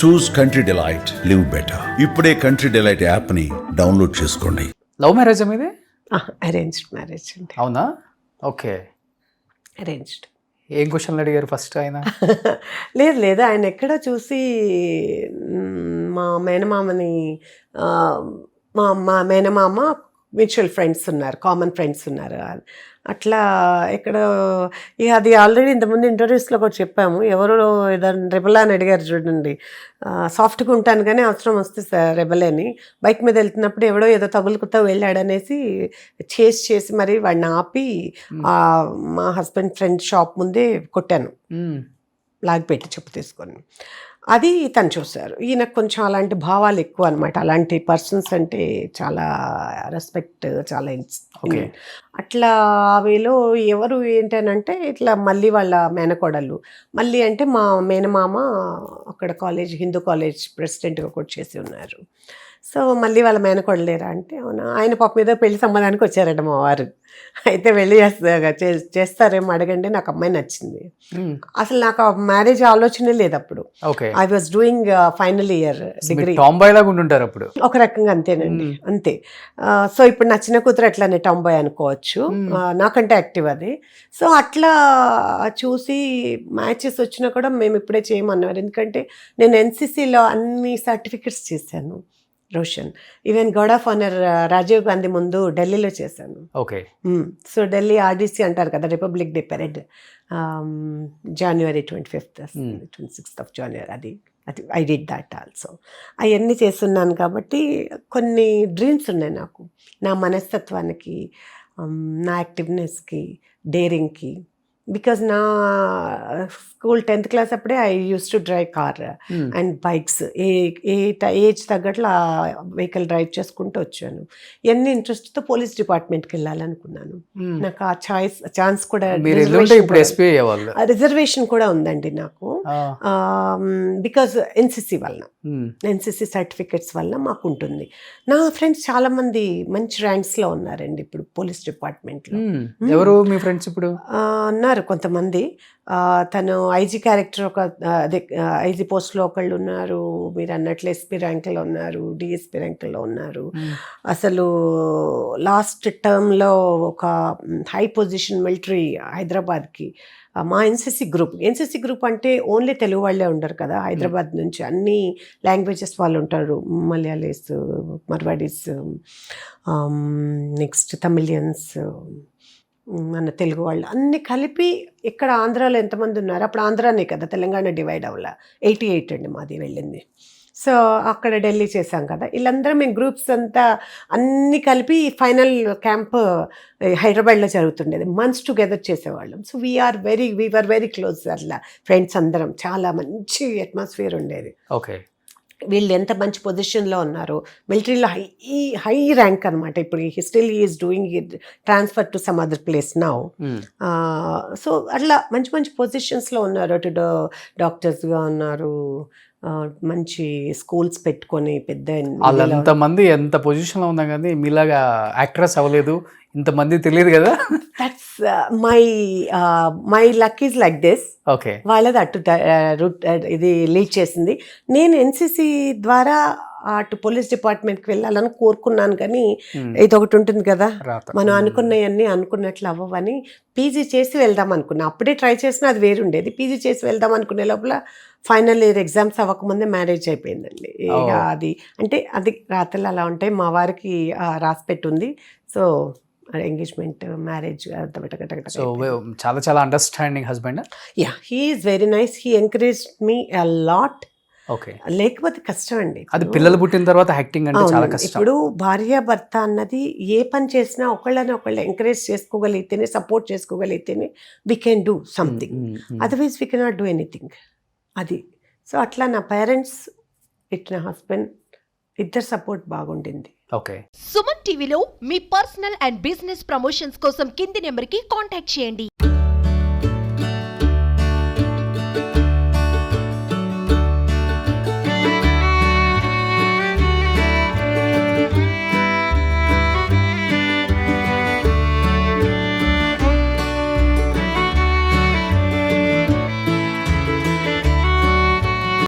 చూస్ country delight, live better. ఇప్పుడే country delight app ని download చేసుకోండి. లవ్ మ్యారేజ్ మీది? అరేంజ్డ్ మ్యారేజ్ అండి. అవునా? ఓకే. అరేంజ్డ్. ఏం క్వశ్చన్లు అడిగారు ఫస్ట్ ఆయన? లేదు ఆయన ఎక్కడో చూసి మా మేనమామని మా మేనమామ మ్యూచువల్ ఫ్రెండ్స్ ఉన్నారు, కామన్ ఫ్రెండ్స్ ఉన్నారు. అట్లా ఎక్కడ ఇక అది ఆల్రెడీ ఇంతకుముందు ఇంటర్వ్యూస్లో కూడా చెప్పాము. ఎవరు ఏదైనా రెబల్ అని అడిగారు చూడండి. సాఫ్ట్గా ఉంటాను కానీ అవసరం వస్తే రెబల్ అని. బైక్ మీద వెళ్తున్నప్పుడు ఎవడో ఏదో తగులుకుతా వెళ్ళాడనేసి చేసి మరి వాడిని ఆపి మా హస్బెండ్ ఫ్రెండ్ షాప్ ముందే కొట్టాను, లాగిపెట్టి చెప్పు తీసుకొని. అది తను చూశారు. ఈయనకు కొంచెం అలాంటి భావాలు ఎక్కువ అనమాట. అలాంటి పర్సన్స్ అంటే చాలా రెస్పెక్ట్, చాలా అట్లా వేలో ఎవరు ఏంటనంటే ఇట్లా మళ్ళీ వాళ్ళ మేనకోడళ్ళు మళ్ళీ అంటే మా మేనమామ అక్కడ కాలేజ్, హిందూ కాలేజ్ ప్రెసిడెంట్గా కూడా చేసి ఉన్నారు. సో మళ్ళీ వాళ్ళ మేనకోడలు లేరా అంటే అవునా, ఆయన పాప మీద పెళ్లి సంబంధానికి వచ్చారట మా వారు. అయితే వెళ్ళి చేస్తారేమో అడగండి, నాకు అమ్మాయి నచ్చింది. అసలు నాకు మ్యారేజ్ ఆలోచనే లేదు అప్పుడు. I was doing final year degree. అప్పుడు ఒక రకంగా అంతేనండి, అంతే. సో ఇప్పుడు నా చిన్న కూతురు అట్లానే టాంబాయ్ అనుకోవచ్చు, నాకంటే యాక్టివ్ అది. సో అట్లా చూసి మ్యాచెస్ వచ్చినా కూడా మేము ఇప్పుడే చేయమన్నారు. ఎందుకంటే నేను ఎన్సీసీలో అన్ని సర్టిఫికెట్స్ చేశాను Roshan. Even guard of honour Rajiv Gandhi ముందు ఢిల్లీలో చేశాను. ఓకే. సో ఢిల్లీ ఆర్డీసీ అంటారు కదా, republic day parade, January 25th, 26th of January, అది ఐ డిడ్ దట్ ఆల్సో. అవన్నీ చేస్తున్నాను కాబట్టి కొన్ని డ్రీమ్స్ ఉన్నాయి నాకు, నా మనస్తత్వానికి, నా యాక్టివ్నెస్కి, డేరింగ్కి. బికాజ్ నా స్కూల్ 10th క్లాస్ అప్పుడే I use to drive car and bikes. Age తగ్గట్లు ఆ వెహికల్ డ్రైవ్ చేసుకుంటూ వచ్చాను. ఎన్ని ఇంట్రెస్ట్తో పోలీస్ డిపార్ట్మెంట్కి వెళ్ళాలనుకున్నాను. నాకు ఆ ఛాన్స్ కూడా, రిజర్వేషన్ కూడా ఉందండి నాకు. బికాజ్ ఎన్సీసీ వల్ల, ఎన్సీసీ సర్టిఫికెట్స్ వల్ల మాకు ఉంటుంది. నా ఫ్రెండ్స్ చాలా మంది మంచి ర్యాంక్స్లో ఉన్నారండి ఇప్పుడు పోలీస్ డిపార్ట్మెంట్లో. ఎవరు మీ ఫ్రెండ్స్ ఇప్పుడు? ఉన్నారు కొంతమంది. తను ఐజీ క్యారెక్టర్, ఒక అదే ఐజీ పోస్ట్లో ఒకళ్ళు ఉన్నారు, మీరు అన్నట్లు ఎస్పీ ర్యాంకులో ఉన్నారు, డిఎస్పీ ర్యాంకులో ఉన్నారు. అసలు లాస్ట్ టర్మ్లో ఒక హై పొజిషన్ మిలిటరీ హైదరాబాద్కి మా ఎన్సీసీ గ్రూప్ అంటే ఓన్లీ తెలుగు వాళ్ళే ఉండరు కదా, హైదరాబాద్ నుంచి అన్ని లాంగ్వేజెస్ వాళ్ళు ఉంటారు. మలయాళీస్, మర్వాడీస్, నెక్స్ట్ తమిళియన్స్, మన తెలుగు వాళ్ళు అన్నీ కలిపి ఇక్కడ ఆంధ్రాలో ఎంతమంది ఉన్నారు, అప్పుడు ఆంధ్రానే కదా, తెలంగాణ డివైడ్ అవ్వాల. 88 అండి మాది వెళ్ళింది. సో అక్కడ ఢిల్లీ చేశాం కదా, వీళ్ళందరూ మేము గ్రూప్స్ అంతా అన్నీ కలిపి ఫైనల్ క్యాంప్ హైదరాబాద్లో జరుగుతుండేది. మంత్స్ టుగెదర్ చేసేవాళ్ళం. So we are very close. అట్లా ఫ్రెండ్స్ అందరం, చాలా మంచి అట్మాస్ఫియర్ ఉండేది. ఓకే. వీళ్ళు ఎంత మంచి పొజిషన్లో ఉన్నారు, మిలిటరీలో హై ర్యాంక్ అనమాట. ఇప్పుడు still is doing it, transfer to some other place now. So అట్లా మంచి మంచి పొజిషన్స్లో ఉన్నారు. అటు డాక్టర్స్గా ఉన్నారు, మంచి స్కూల్స్ పెట్టుకొని పెద్ద. అంతమంది ఎంత పొజిషన్లో ఉన్నా కానీ మీలాగా యాక్ట్రెస్ అవ్వలేదు, ఇంతమంది తెలియదు కదా. That's my luck is like this. Okay. వాళ్ళది అటు రూట్ ఇది లీడ్ చేసింది. నేను ఎన్సీసీ ద్వారా అటు పోలీస్ డిపార్ట్మెంట్కి వెళ్ళాలని కోరుకున్నాను, కానీ ఇది ఒకటి ఉంటుంది కదా, మనం అనుకున్నవన్నీ అనుకున్నట్లు అవ్వవని పీజీ చేసి వెళ్దాం అనుకున్నా. అప్పుడే ట్రై చేసినా అది వేరుండేది. పీజీ చేసి వెళ్దాం అనుకునే లోపల ఫైనల్ ఇయర్ ఎగ్జామ్స్ అవ్వకముందే మ్యారేజ్ అయిపోయిందండి. ఇక అది అంటే అది రాత్రులు అలా ఉంటాయి, మా వారికి రాసి పెట్టుంది. So engagement, marriage. సో చాలా చాలా understanding husband. Yeah, he is very nice. He encouraged me a lot. Okay. లేకపోతే కష్టం అండి. అది పిల్లలు పుట్టిన తర్వాత యాక్టింగ్ అంటే చాలా కష్టం. ఇప్పుడు భార్య భర్త అన్నది ఏ పని చేసినా ఒకళ్ళని ఒకళ్ళు ఎంకరేజ్ చేసుకోగలిగితేనే, సపోర్ట్ చేసుకోగలిగితేనే we can do something. Otherwise we cannot do anything. అది. సో అట్లా నా పేరెంట్స్, ఇట్ నా హస్బెండ్, ఇద్దరు సపోర్ట్ బాగుండింది. ఓకే. సుమన్ టీవీలో మీ పర్సనల్ అండ్ బిజినెస్ ప్రమోషన్స్ కోసం కింది నెంబర్కి కాంటాక్ట్ చేయండి.